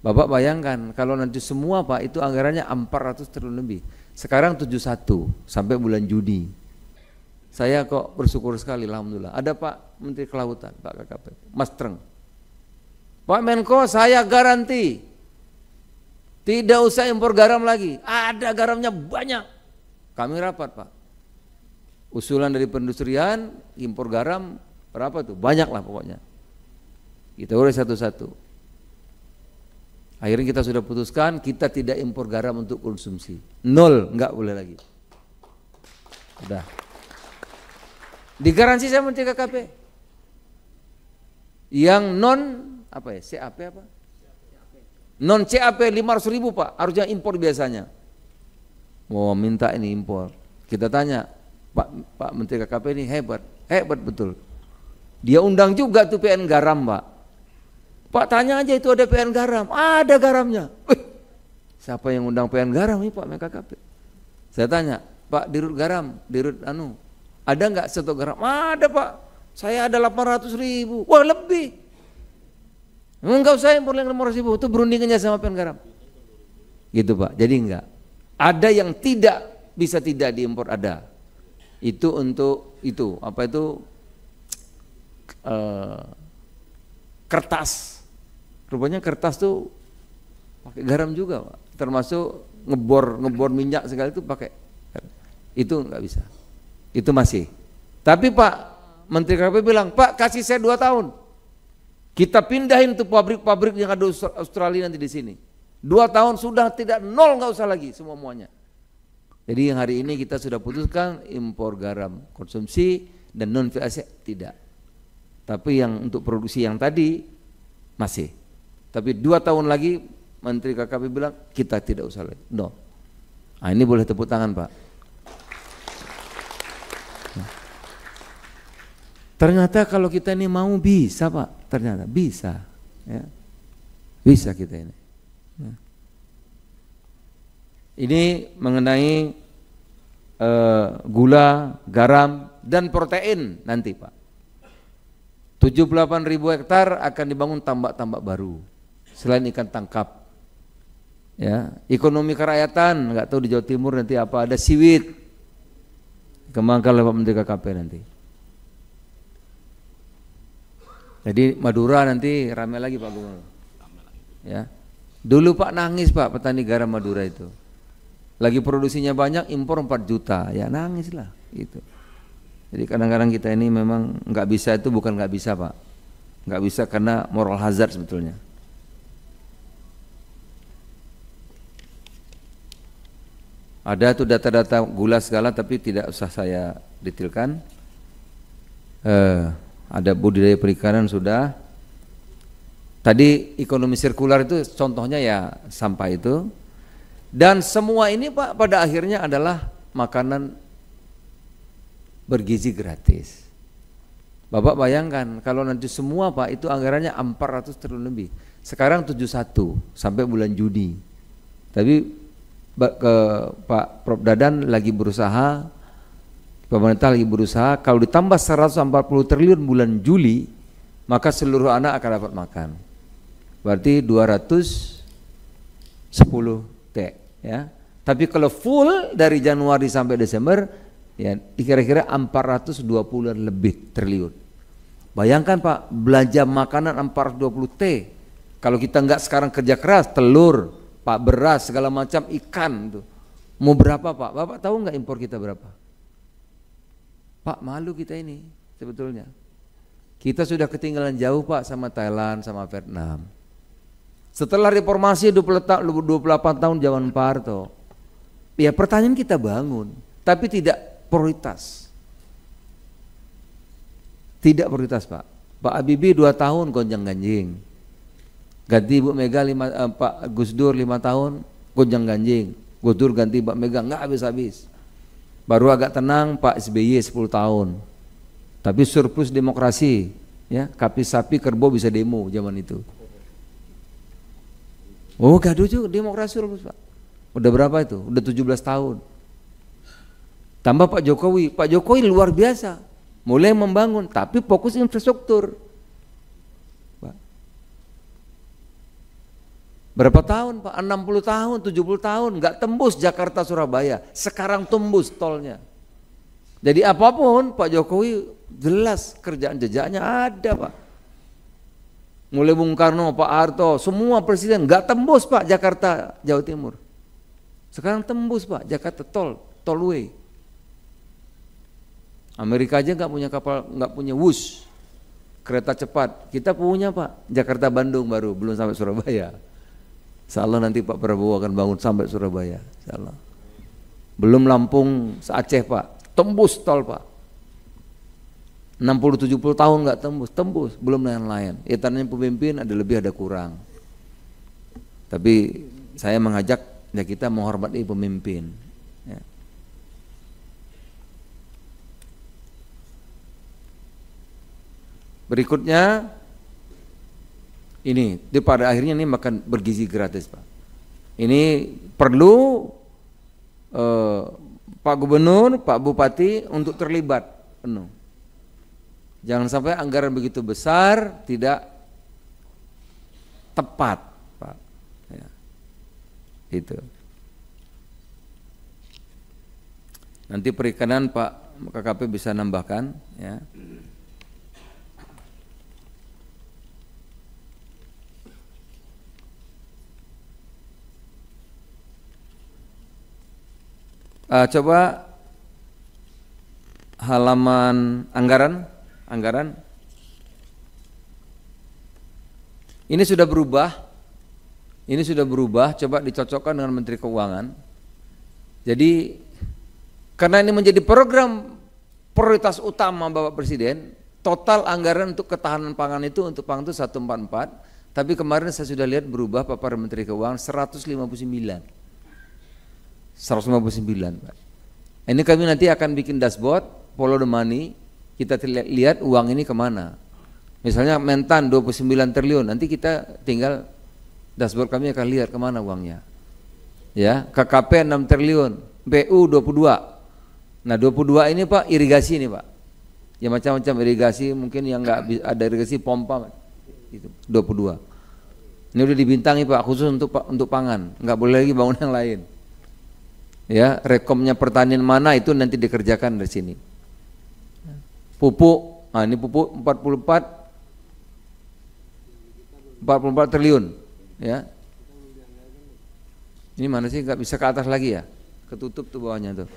Bapak bayangkan kalau nanti semua Pak itu anggarannya 400 triliun lebih. Sekarang 71 sampai bulan Juni. Saya kok bersyukur sekali, alhamdulillah. Ada Pak Menteri Kelautan, Pak KKP, Mas Treng. Pak Menko, saya garansi tidak usah impor garam lagi. Ada garamnya banyak. Kami rapat Pak. Usulan dari perindustrian, impor garam berapa tuh? Banyak lah pokoknya. Kita urus satu-satu. Akhirnya kita sudah putuskan kita tidak impor garam untuk konsumsi. 0, enggak boleh lagi. Udah. Digaransi saya Menteri KKP. Yang non apa ya? CAP apa? Non CAP 500.000 Pak, harusnya impor biasanya. Mau minta ini impor. Kita tanya, Pak Menteri KKP ini hebat betul. Dia undang juga tuh PN Garam Pak. Pak tanya aja itu ada PN Garam, ada garamnya. Siapa yang undang PN Garam ini Pak KKP? Saya tanya, Pak Dirut Garam, Dirut ada nggak stok garam? Ada Pak, saya ada 800.000. Wah lebih. Enggak usah impor yang 500.000, itu berundingannya sama PN Garam. Gitu Pak, jadi enggak. Ada yang tidak bisa tidak diimpor ada. Itu untuk itu, apa itu kertas. Rupanya kertas tuh pakai garam juga Pak. Termasuk ngebor minyak segala itu pakai. Itu enggak bisa. Itu masih. Tapi Pak Menteri KP bilang, Pak kasih saya 2 tahun. Kita pindahin tuh pabrik-pabrik yang ada Australia nanti di sini. 2 tahun sudah tidak, 0 nggak usah lagi semuanya. Jadi yang hari ini kita sudah putuskan impor garam konsumsi dan non VAC tidak. Tapi yang untuk produksi yang tadi masih. Tapi 2 tahun lagi Menteri KKP bilang kita tidak usah lagi. No. Nah, ini boleh tepuk tangan Pak. Ternyata kalau kita ini mau bisa Pak, ternyata bisa, ya. Bisa kita ini. Ya. Ini mengenai gula, garam, dan protein nanti Pak. 78.000 hektar akan dibangun tambak-tambak baru, selain ikan tangkap. Ya, ekonomi kerakyatan, nggak tahu di Jawa Timur nanti apa, ada siwit, kembangkan oleh Pak Menteri KKP nanti. Jadi Madura nanti ramai lagi Pak Gubernur. Ya. Dulu Pak nangis Pak petani garam Madura itu. Lagi produksinya banyak, impor 4 juta. Ya nangis lah gitu. Jadi kadang-kadang kita ini memang nggak bisa, itu bukan nggak bisa Pak. Nggak bisa karena moral hazard sebetulnya. Ada tuh data-data gula segala tapi tidak usah saya detailkan. Ada budidaya perikanan sudah. Tadi ekonomi sirkular itu contohnya ya sampah itu. Dan semua ini Pak pada akhirnya adalah makanan bergizi gratis. Bapak bayangkan kalau nanti semua Pak itu anggarannya 400 triliun lebih. Sekarang 71 sampai bulan Juni. Tapi Pak Prof Dadan lagi berusaha, pemerintah lagi berusaha, kalau ditambah 140 triliun bulan Juli, maka seluruh anak akan dapat makan. Berarti 210 T, ya. Tapi kalau full dari Januari sampai Desember, ya kira-kira 420 lebih triliun. Bayangkan Pak, belanja makanan 420 T. Kalau kita nggak sekarang kerja keras, telur, Pak beras, segala macam, ikan tuh. Mau berapa Pak? Bapak tahu nggak impor kita berapa? Pak malu kita ini sebetulnya. Kita sudah ketinggalan jauh Pak sama Thailand, sama Vietnam. Setelah reformasi 28 tahun zaman Pak Harto, ya pertanian kita bangun, tapi tidak prioritas. Tidak prioritas Pak. Pak Habibie 2 tahun gonjang ganjing. Ganti Ibu Mega Pak Gus Dur 5 tahun gonjang ganjing. Gus Dur ganti Pak Mega nggak habis-habis. Baru agak tenang Pak SBY 10 tahun. Tapi surplus demokrasi, ya, kapi sapi kerbau bisa demo zaman itu. Oh gaduh juga demokrasi surplus Pak. Udah berapa itu? Udah 17 tahun. Tambah Pak Jokowi luar biasa. Mulai membangun, tapi fokus infrastruktur. Berapa tahun Pak? 60 tahun, 70 tahun, nggak tembus Jakarta Surabaya. Sekarang tembus tolnya. Jadi apapun Pak Jokowi jelas kerjaan jejaknya ada Pak. Mulai Bung Karno, Pak Harto, semua presiden nggak tembus Pak Jakarta Jawa Timur. Sekarang tembus Pak Jakarta tollway. Amerika aja nggak punya kapal, nggak punya WUS, kereta cepat. Kita punya Pak Jakarta Bandung baru, belum sampai Surabaya. Insya Allah nanti Pak Prabowo akan bangun sampai Surabaya. Insya Allah. Belum Lampung, Aceh Pak, tembus tol Pak. 60-70 tahun nggak tembus, belum lain-lain. Ya tandanya pemimpin ada lebih ada kurang. Tapi saya mengajak ya kita menghormati pemimpin. Ya. Berikutnya ini, pada akhirnya ini makan bergizi gratis Pak. Ini perlu Pak Gubernur, Pak Bupati untuk terlibat penuh. Jangan sampai anggaran begitu besar tidak tepat Pak. Ya. Itu. Nanti perikanan Pak KKP bisa nambahkan ya. Coba halaman anggaran. Ini sudah berubah. Coba dicocokkan dengan Menteri Keuangan. Jadi karena ini menjadi program prioritas utama Bapak Presiden, total anggaran untuk ketahanan pangan itu untuk pangan itu 144. Tapi kemarin saya sudah lihat berubah paparan Menteri Keuangan 159 Pak. Ini kami nanti akan bikin dashboard, follow the money, kita lihat uang ini kemana. Misalnya Mentan 29 triliun, nanti kita tinggal dashboard kami akan lihat kemana uangnya. Ya, KKP 6 triliun, BU 22. Nah 22 ini Pak irigasi ini Pak. Ya macam-macam irigasi, mungkin yang nggak ada irigasi pompa, itu 22. Ini udah dibintangi Pak khusus untuk pangan, nggak boleh lagi bangun yang lain. Ya, rekomnya pertanian mana itu nanti dikerjakan dari sini. Pupuk, nah ini pupuk 44 triliun, ya. Ini mana sih nggak bisa ke atas lagi ya? Ketutup tuh bawahnya tuh.